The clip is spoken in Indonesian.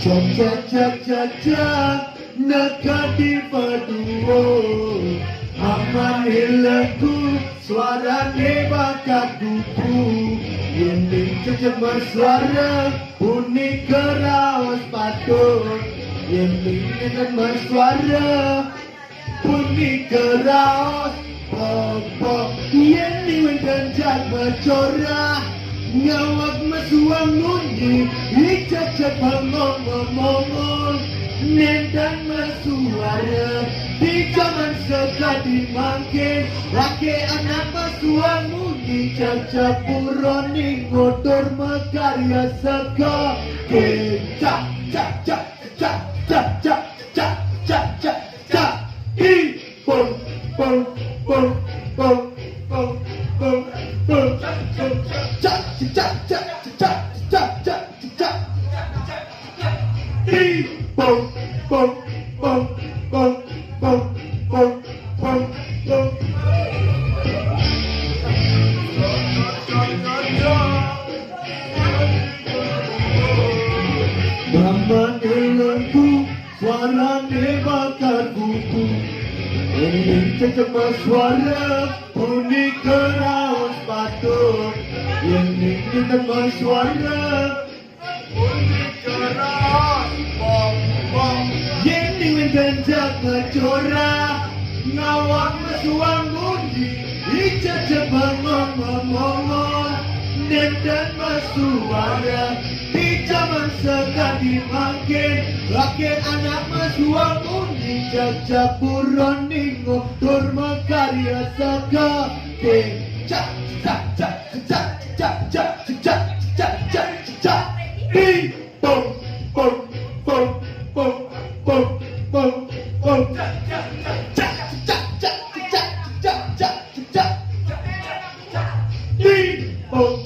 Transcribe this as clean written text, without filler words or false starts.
Cak nekati paduo aman hilaku suarane bakat kuku ini cecep bersuara unik kerawas patut ini cecep bersuara unik kerawas pokok ini wendan jak bercorah ngawak masuang ngundi cecep ngomong nendang bersuara di zaman sekali mangke laki anak bersuara mudi cacap puroni ngotor makarya seka cak cak cak cak cak cak cak cak cak cak i pom pom pom pom pom pom pom cak cak cak cak cak cak cak cak cak i pom pom pom pom pom pom pom pom Mama denganku suarane bakar kuku ini cecep suara unik kerawas patut ini cecep suara unik kerawas pom pom ini mendanjak ngecora ngawak mesuang mundi cecep ngomong nendang bersuara di zaman sekali makin laki anak mesuang mundi cacap puroni ngotor makarya saka cak cak cak cak cak cak cak cak cak cak di pom pom pom pom pom pom pom cak cak cak cak cak cak cak cak cak di pom